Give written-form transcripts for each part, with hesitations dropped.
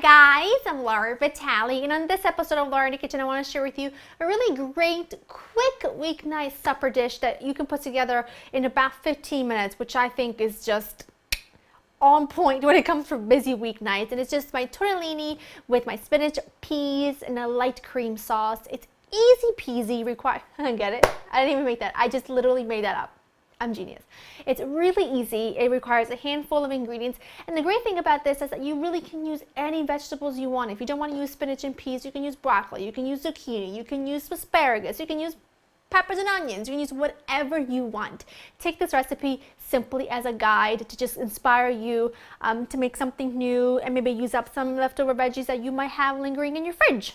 guys, I'm Laura Vitale, and on this episode of Laura in the Kitchen, I want to share with you a really great, quick weeknight supper dish that you can put together in about 15 minutes, which I think is just on point when it comes for busy weeknights. And it's just my tortellini with my spinach, peas, and a light cream sauce. It's easy peasy, get it? I didn't even make that. I just literally made that up. I'm genius. It's really easy. It requires a handful of ingredients. And the great thing about this is that you really can use any vegetables you want. If you don't want to use spinach and peas, you can use broccoli, you can use zucchini, you can use asparagus, you can use peppers and onions, you can use whatever you want. Take this recipe simply as a guide to just inspire you to make something new and maybe use up some leftover veggies that you might have lingering in your fridge.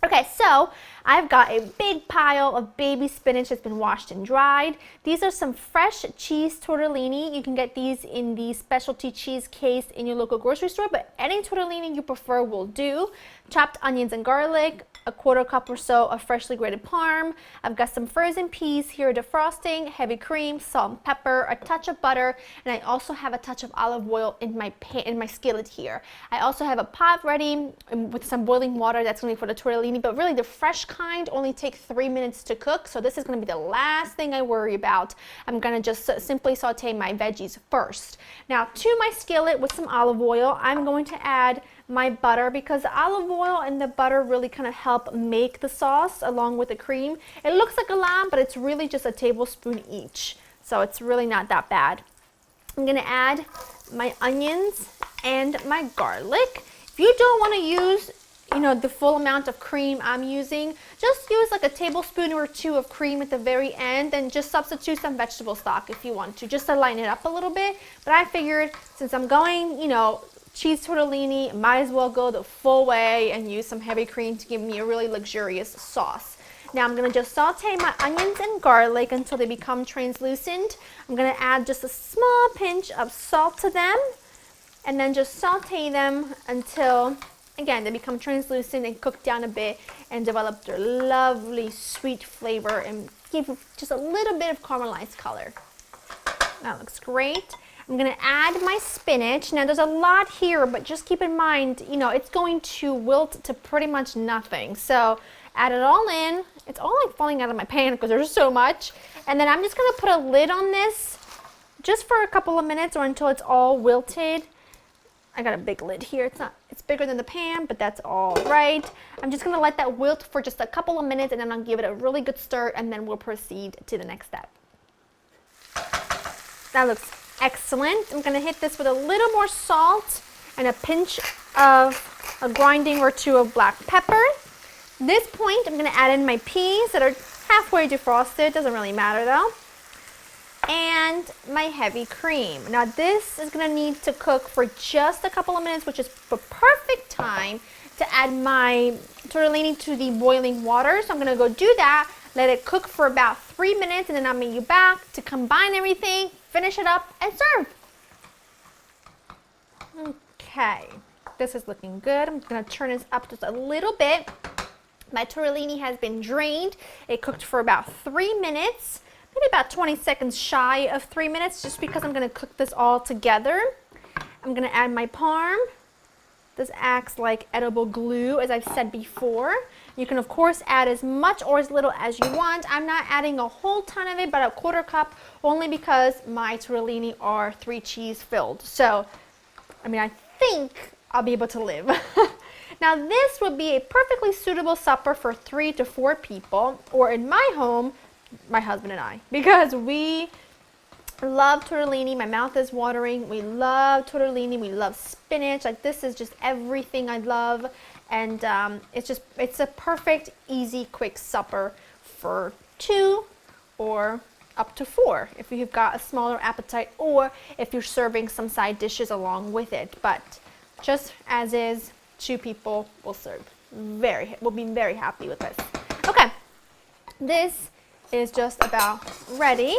Okay, so I've got a big pile of baby spinach that's been washed and dried. These are some fresh cheese tortellini. You can get these in the specialty cheese case in your local grocery store, but any tortellini you prefer will do. Chopped onions and garlic, a quarter cup or so of freshly grated parm. I've got some frozen peas here defrosting, heavy cream, salt and pepper, a touch of butter, and I also have a touch of olive oil in my skillet here. I also have a pot ready with some boiling water that's going to be for the tortellini, but really the fresh kind only take 3 minutes to cook, so this is going to be the last thing I worry about. I'm going to just simply saute my veggies first. Now to my skillet with some olive oil, I'm going to add my butter, because the olive oil and the butter really kind of help make the sauce along with the cream. It looks like a lot, but it's really just a tablespoon each, so it's really not that bad. I'm going to add my onions and my garlic. If you don't want to use the full amount of cream I'm using, just use like a tablespoon or two of cream at the very end, and just substitute some vegetable stock if you want to, just to lighten it up a little bit. But I figured since I'm going, cheese tortellini, might as well go the full way and use some heavy cream to give me a really luxurious sauce. Now I'm going to just saute my onions and garlic until they become translucent. I'm going to add just a small pinch of salt to them, and then just saute them until, again, they become translucent and cook down a bit and develop their lovely sweet flavor and give just a little bit of caramelized color. That looks great. I'm going to add my spinach. Now there's a lot here, but just keep in mind, it's going to wilt to pretty much nothing. So add it all in. It's all like falling out of my pan because there's so much. And then I'm just going to put a lid on this just for a couple of minutes or until it's all wilted. I got a big lid here. It's bigger than the pan, but that's all right. I'm just going to let that wilt for just a couple of minutes, and then I'll give it a really good stir, and then we'll proceed to the next step. That looks excellent. I'm going to hit this with a little more salt and a pinch of a grinding or two of black pepper. At this point, I'm going to add in my peas that are halfway defrosted. Doesn't really matter though. And my heavy cream. Now this is going to need to cook for just a couple of minutes, which is the perfect time to add my tortellini to the boiling water. So I'm going to go do that, let it cook for about 3 minutes, and then I'll meet you back to combine everything, finish it up, and serve. Okay, this is looking good. I'm going to turn this up just a little bit. My tortellini has been drained. It cooked for about 3 minutes. Maybe about 20 seconds shy of 3 minutes, just because I'm going to cook this all together. I'm going to add my parm. This acts like edible glue, as I've said before. You can of course add as much or as little as you want. I'm not adding a whole ton of it, but a quarter cup, only because my tortellini are 3 cheese filled. So, I think I'll be able to live. Now this would be a perfectly suitable supper for 3 to 4 people, or in my home, my husband and I, because we love tortellini. My mouth is watering. We love tortellini. We love spinach. Like, this is just everything I love, and it's a perfect, easy, quick supper for 2 or up to 4 if you've got a smaller appetite, or if you're serving some side dishes along with it. But just as is, 2 people will serve. We'll be very happy with this. Okay, this is just about ready.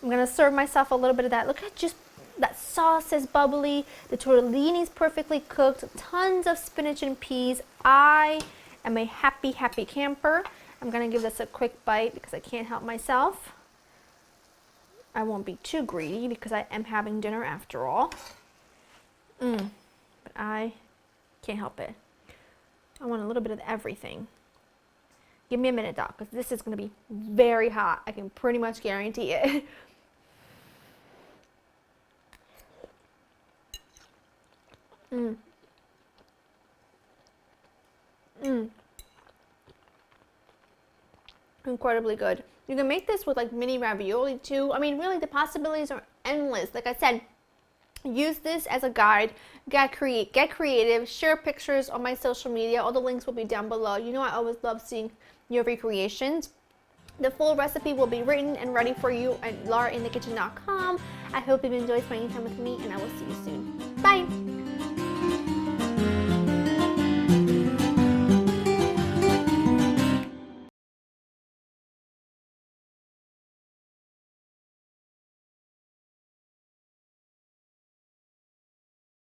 I'm going to serve myself a little bit of that. Look at just that sauce is bubbly. The tortellini is perfectly cooked. Tons of spinach and peas. I am a happy, happy camper. I'm going to give this a quick bite because I can't help myself. I won't be too greedy because I am having dinner after all. But I Can't help it. I want a little bit of everything. Give me a minute, Doc, because this is going to be very hot. I can pretty much guarantee it. Mmm. Mmm. Incredibly good. You can make this with like mini ravioli too. I mean, really, the possibilities are endless. Like I said, use this as a guide. Get creative. Share pictures on my social media. All the links will be down below. You know I always love seeing your recreations. The full recipe will be written and ready for you at laurainthekitchen.com. I hope you've enjoyed spending time with me, and I will see you soon. Bye!